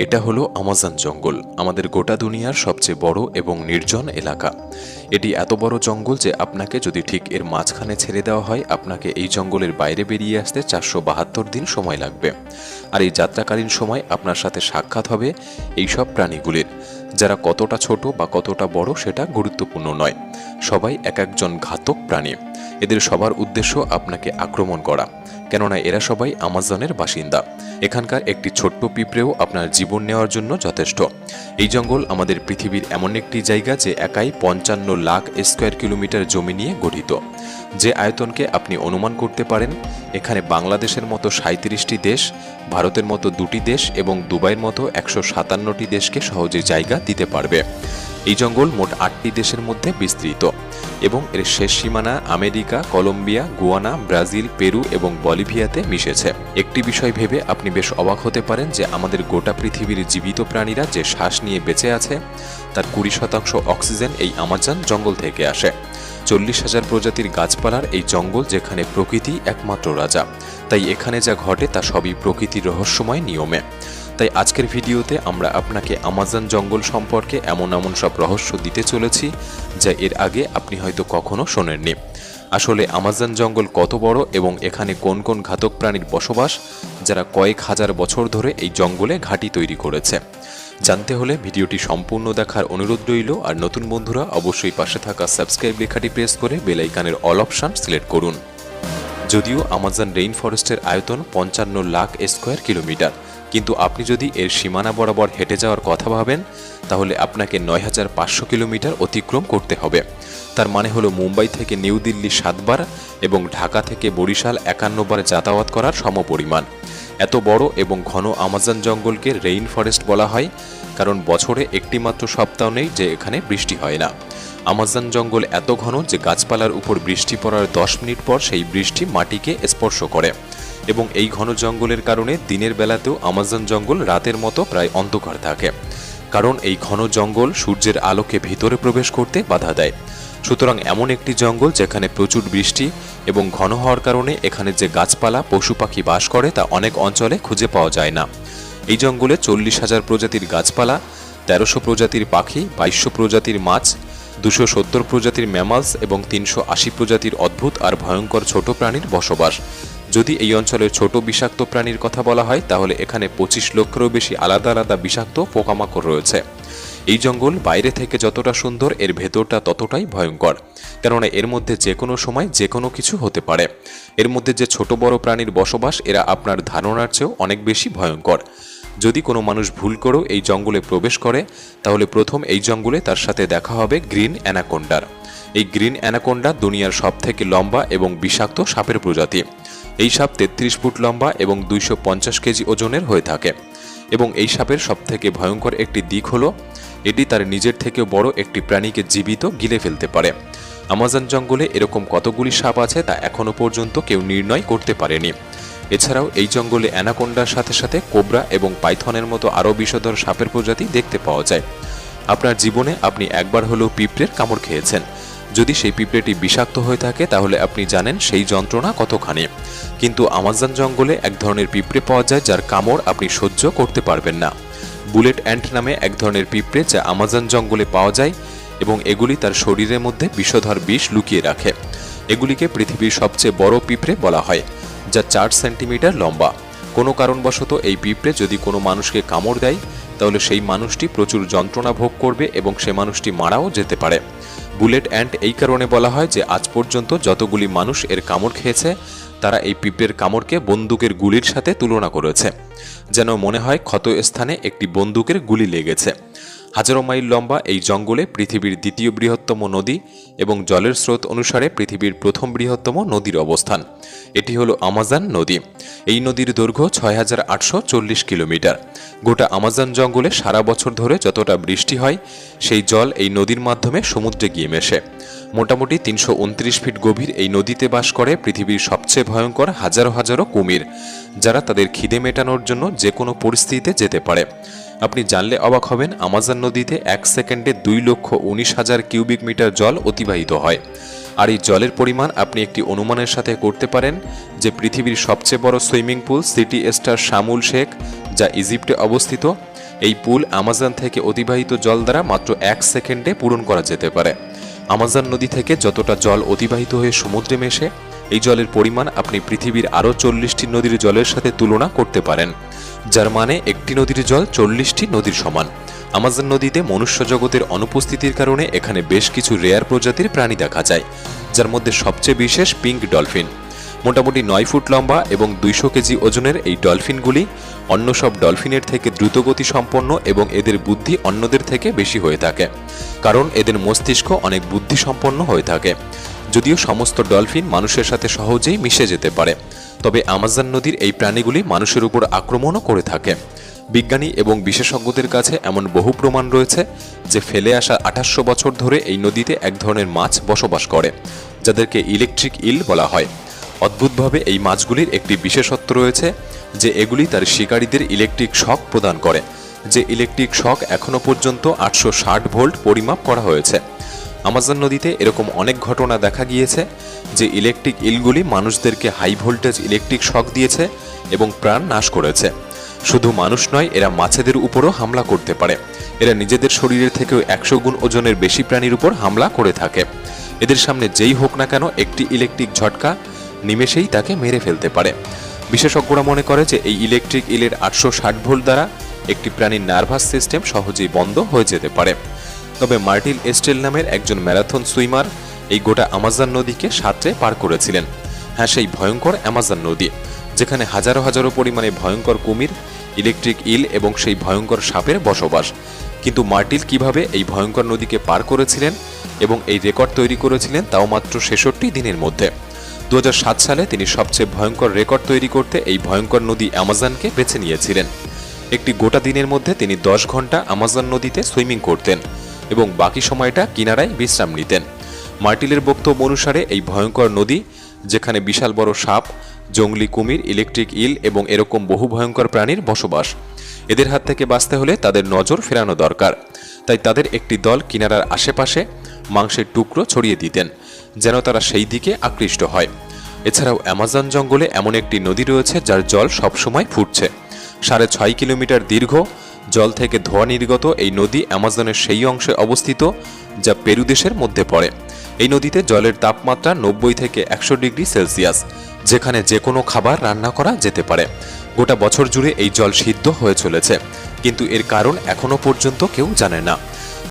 এটা হলো আমাজন জঙ্গল, আমাদের গোটা দুনিয়ার সবচেয়ে বড় এবং নির্জন এলাকা। এটি এত বড় জঙ্গল যে আপনাকে যদি ঠিক এর মাঝখানে ছেড়ে দেওয়া হয়, আপনাকে এই জঙ্গলের বাইরে বেরিয়ে আসতে 472 দিন সময় লাগবে। আর এই যাত্রাকালীন সময় আপনার সাথে সাক্ষাৎ হবে এই সব প্রাণীগুলির, যারা কতটা ছোট বা কতটা বড় সেটা গুরুত্বপূর্ণ নয়। সবাই এক একজন ঘাতক প্রাণী। এদের সবার উদ্দেশ্য আপনাকে আক্রমণ করা, কেননা এরা সবাই আমাজনের বাসিন্দা। এখানকার একটি ছোট্ট পিঁপড়েও আপনার জীবন নেওয়ার জন্য যথেষ্ট। এই জঙ্গল আমাদের পৃথিবীর এমন একটি জায়গা যে একাই 55 লাখ স্কোয়ার কিলোমিটার জমি নিয়ে গঠিত। যে আয়তনকে আপনি অনুমান করতে পারেন, এখানে বাংলাদেশের মতো 37টি দেশ, ভারতের মতো 2টি দেশ এবং দুবাইয়ের মতো 157টি দেশকে সহজে জায়গা দিতে পারবে। এই জঙ্গল মোট 8টি দেশের মধ্যে বিস্তৃত এবং এর শেষ সীমানা America, Colombia, Guyana, Brazil, Peru এবং বলিভিয়াতে মিশেছে। একটি বিষয় ভেবে আপনি বেশ অবাক হতে পারেন যে আমাদের গোটা পৃথিবীর জীবিত প্রাণীরা যে শ্বাস নিয়ে বেঁচে আছে তার 20% অক্সিজেন এই আমাজন জঙ্গল থেকে আসে। 40,000 প্রজাতির গাছপালার এই জঙ্গল, যেখানে প্রকৃতি একমাত্র রাজা। তাই এখানে যা ঘটে তা সবই প্রকৃতির রহস্যময় নিয়মে। তাই আজকের ভিডিওতে আমরা আপনাকে আমাজন জঙ্গল সম্পর্কে এমন সব রহস্য দিতে চলেছি যা এর আগে আপনি হয়তো কখনো শোনেননি। আসলে আমাজন জঙ্গল কত বড় এবং এখানে কোন কোন ঘাতক প্রাণীর বসবাস, যারা কয়েক হাজার বছর ধরে এই জঙ্গলে ঘাঁটি তৈরি করেছে। জানতে হলে ভিডিওটি সম্পূর্ণ দেখার অনুরোধ রইল। আর নতুন বন্ধুরা অবশ্যই পাশে থাকা সাবস্ক্রাইব লেখাটি প্রেস করে বেল আইকনের অল অপশন সিলেক্ট করুন। যদিও আমাজন রেইন ফরেস্টের আয়তন 55 লাখ স্কোয়ার কিলোমিটার, কিন্তু আপনি যদি এর সীমানা বরাবর হেঁটে যাওয়ার কথা ভাবেন তাহলে আপনাকে 9,500 কিলোমিটার অতিক্রম করতে হবে। তার মানে হলো মুম্বাই থেকে নিউ দিল্লি 7 বার এবং ঢাকা থেকে বরিশাল 51 বার যাতায়াত করার সমপরিমাণ। এত বড় এবং ঘন আমাজন জঙ্গলকে রেইন ফরেস্ট বলা হয় কারণ বছরে একটি মাত্র সপ্তাহ নেই যে এখানে বৃষ্টি হয় না। আমাজন জঙ্গল এত ঘন যে গাছপালার উপর বৃষ্টি পড়ার 10 মিনিট পর সেই বৃষ্টি মাটিকে স্পর্শ করে। এবং এই ঘন জঙ্গলের কারণে দিনের বেলাতেও আমাজন জঙ্গল রাতের মতো প্রায় অন্ধকার থাকে, কারণ এই ঘন জঙ্গল সূর্যের আলোকে ভিতরে প্রবেশ করতে বাধা দেয়। সুতরাং এমন একটি জঙ্গল যেখানে প্রচুর বৃষ্টি এবং ঘন হওয়ার কারণে এখানে যে গাছপালা, পশু পাখি বাস করে তা অনেক অঞ্চলে খুঁজে পাওয়া যায় না। এই জঙ্গলে 40,000 প্রজাতির গাছপালা, 1300 প্রজাতির পাখি, 2200 প্রজাতির মাছ, 270 প্রজাতির ম্যামালস এবং 380 প্রজাতির অদ্ভুত আর ভয়ঙ্কর ছোট প্রাণীর বসবাস। যদি এই অঞ্চলের ছোট বিষাক্ত প্রাণীর কথা বলা হয় তাহলে এখানে 25 লক্ষেরও বেশি আলাদা আলাদা বিষাক্ত পোকামাকড় রয়েছে। এই জঙ্গল বাইরে থেকে যতটা সুন্দর, এর ভেতরটা ততটাই ভয়ঙ্কর, কেননা এর মধ্যে যে কোনো সময় যে কোনো কিছু হতে পারে। এর মধ্যে যে ছোট বড় প্রাণীর বসবাস, এরা আপনার ধারণার চেয়েও অনেক বেশি ভয়ঙ্কর। যদি কোনো মানুষ ভুল করেও এই জঙ্গলে প্রবেশ করে তাহলে প্রথম এই জঙ্গলে তার সাথে দেখা হবে গ্রিন অ্যানাকোন্ডার। এই গ্রিন অ্যানাকোন্ডা দুনিয়ার সবথেকে লম্বা এবং বিষাক্ত সাপের প্রজাতি। এই সাপ 33 ফুট লম্বা এবং 250 কেজি ওজনের হয়ে থাকে। এবং এই সাপের সবথেকে ভয়ঙ্কর একটি দিক হলো এটি তার নিজের থেকেও বড় একটি প্রাণীকে জীবিত গিলে ফেলতে পারে। আমাজন জঙ্গলে এরকম কতগুলি সাপ আছে তা এখনো পর্যন্ত কেউ নির্ণয় করতে পারেনি। এছাড়াও এই জঙ্গলে অ্যানাকোন্ডার সাথে সাথে কোবরা এবং পাইথনের মতো আরও বিষধর সাপের প্রজাতি দেখতে পাওয়া যায়। আপনার জীবনে আপনি একবার হলেও পিঁপড়ের কামড় খেয়েছেন। যদি সেই পিঁপড়েটি বিষাক্ত হয়ে থাকে তাহলে আপনি জানেন সেই যন্ত্রণা কতখানি। কিন্তু আমাজন জঙ্গলে এক ধরনের পিঁপড়ে পাওয়া যায় যার কামড় আপনি সহ্য করতে পারবেন না। বুলেট অ্যান্ট নামে এক ধরনের পিঁপড়ে যা আমাজন জঙ্গলে পাওয়া যায় এবং এগুলি তার শরীরের মধ্যে বিষধর বিষ লুকিয়ে রাখে। এগুলিকে পৃথিবীর সবচেয়ে বড় পিঁপড়ে বলা হয়, যা 4 সেন্টিমিটার লম্বা। কোনো কারণবশত এই পিঁপড়ে যদি কোনো মানুষকে কামড় দেয় তাহলে সেই মানুষটি প্রচুর যন্ত্রণা ভোগ করবে এবং সে মানুষটি মারাও যেতে পারে। বুলেট অ্যান্ট এই কারণে বলা হয় যে আজ পর্যন্ত যতগুলি মানুষ এর কামড় খেয়েছে তারা এই পিঁপড়ের কামড়কে বন্দুকের গুলির সাথে তুলনা করেছে, যেন মনে হয় ক্ষত স্থানে একটি বন্দুকের গুলি লেগেছে। হাজারো মাইল লম্বা এই জঙ্গলে পৃথিবীর দ্বিতীয় বৃহত্তম নদী এবং জলের স্রোত অনুসারে পৃথিবীর প্রথম বৃহত্তম নদীর অবস্থান। এটি হলো আমাজন নদী। এই নদীর দৈর্ঘ্য 6,840 কিলোমিটার। গোটা আমাজন জঙ্গলে সারা বছর ধরে যতটা বৃষ্টি হয় সেই জল এই নদীর মাধ্যমে সমুদ্রে গিয়ে মেশে। মোটামুটি 329 ফিট গভীর এই নদীতে বাস করে পৃথিবীর সবচেয়ে ভয়ঙ্কর হাজারো হাজারো কুমির, যারা তাদের খিদে মেটানোর জন্য যে কোনো পরিস্থিতিতে যেতে পারে। আপনি জানলে অবাক হবেন, আমাজন নদীতে 1 সেকেন্ডে 2,19,000 কিউবিক মিটার জল অতিবাহিত হয়। আর এই জলের পরিমাণ আপনি একটি অনুমানের সাথে করতে পারেন যে পৃথিবীর সবচেয়ে বড় swimming pool city star শামুল Sheikh, যা ইজিপ্টে অবস্থিত। এই পুল আমাজন থেকে অতিবাহিত জল দ্বারা মাত্র 1 সেকেন্ডে পূরণ করা যেতে পারে। আমাজন নদী থেকে যতটা জল অতিবাহিত হয়ে সমুদ্রে মেশে, এই জলের পরিমাণ আপনি পৃথিবীর আরও 40টি নদীর জলের সাথে তুলনা করতে পারেন, যার মানে একটি নদীর জল 40টি নদীর সমান। আমাজন নদীতে মনুষ্য জগতের অনুপস্থিতির কারণে এখানে বেশ কিছু রেয়ার প্রজাতির প্রাণী দেখা যায়, যার মধ্যে সবচেয়ে বিশেষ পিঙ্ক ডলফিন। মোটামুটি 9 ফুট লম্বা এবং 200 কেজি ওজনের এই ডলফিনগুলি অন্য সব ডলফিনের থেকে দ্রুতগতি সম্পন্ন এবং এদের বুদ্ধি অন্যদের থেকে বেশি হয়ে থাকে, কারণ এদের মস্তিষ্ক অনেক বুদ্ধিসম্পন্ন হয়ে থাকে। যদিও সমস্ত ডলফিন মানুষের সাথে সহজেই মিশে যেতে পারে, তবে আমাজন নদীর এই প্রাণীগুলি মানুষের উপর আক্রমণও করে থাকে। বিজ্ঞানী এবং বিশেষজ্ঞদের কাছে এমন বহু প্রমাণ রয়েছে যে ফেলে আসা 2800 বছর ধরে এই নদীতে এক ধরনের মাছ বসবাস করে, যাদেরকে ইলেকট্রিক ইল বলা হয়। অদ্ভুতভাবে এই মাছগুলির একটি বিশেষত্ব রয়েছে যে এগুলি তার শিকারীদের ইলেকট্রিক শক প্রদান করে, যে ইলেকট্রিক শক এখনও পর্যন্ত 860 ভোল্ট পরিমাপ করা হয়েছে। আমাজন নদীতে এরকম অনেক ঘটনা দেখা গিয়েছে যে ইলেকট্রিক ইলগুলি মানুষদেরকে হাই ভোল্টেজ ইলেকট্রিক শক দিয়েছে এবং প্রাণ নাশ করেছে। শুধু মানুষ নয়, এরা মাছেদের উপরও হামলা করতে পারে। এরা নিজেদের শরীরের থেকেও 100 গুণ ওজনের বেশি প্রাণীর উপর হামলা করে থাকে। এদের সামনে যেই হোক না কেন একটি ইলেকট্রিক ঝটকা নিমেষেই তাকে মেরে ফেলতে পারে। বিশেষজ্ঞরা মনে করে যে এই ইলেকট্রিক ইলের 860 ভোল্ট দ্বারা একটি প্রাণীর নার্ভাস সিস্টেম সহজেই বন্ধ হয়ে যেতে পারে। তবে মার্টিল এস্টেল নামের একজন ম্যারাথন সুইমার এই গোটা আমাজন নদীকে সাঁতরে পার করেছিলেন। হ্যাঁ, সেই ভয়ঙ্কর আমাজন নদী, যেখানে হাজারো হাজারো পরিমাণে ভয়ঙ্কর কুমির, ইলেকট্রিক ইল এবং সেই ভয়ঙ্কর সাপের বসবাস। কিন্তু মার্টিল কিভাবে এই ভয়ঙ্কর নদীকে পার করেছিলেন এবং এই রেকর্ড তৈরি করেছিলেন তাও মাত্র 66 দিনের মধ্যে। 2007 সালে তিনি সবচেয়ে ভয়ঙ্কর রেকর্ড তৈরি করতে এই ভয়ঙ্কর নদী আমাজনকে বেছে নিয়েছিলেন। একটি গোটা দিনের মধ্যে তিনি 10 ঘন্টা আমাজন নদীতে সুইমিং করতেন এবং বাকি সময়টা কিনারায় বিশ্রাম নিতেন। মার্টিলের বক্তব্য অনুসারে এই ভয়ঙ্কর নদী, যেখানে বিশাল বড় সাপ, জঙ্গলি কুমির, ইলেকট্রিক ইল এবং এরকম বহু ভয়ঙ্কর প্রাণীর বসবাস, এদের হাত থেকে বাঁচতে হলে তাদের নজর ফেরানো দরকার। তাই তাদের একটি দল কিনারার আশেপাশে মাংসের টুকরো ছড়িয়ে দিতেন, যেন তারা সেই দিকে আকৃষ্ট হয়। এছাড়াও অ্যামাজন জঙ্গলে এমন একটি নদী রয়েছে যার জল সবসময় ফুটছে। 6.5 কিলোমিটার দীর্ঘ, জল থেকে ধোঁয়া নির্গত এই নদী অ্যামাজনের সেই অংশে অবস্থিত যা পেরু দেশের মধ্যে পড়ে। এই নদীতে জলের তাপমাত্রা 90 থেকে 100 ডিগ্রি সেলসিয়াস, যেখানে যে কোনো খাবার রান্না করা যেতে পারে। গোটা বছর জুড়ে এই জল সিদ্ধ হয়ে চলেছে, কিন্তু এর কারণ এখনো পর্যন্ত কেউ জানে না।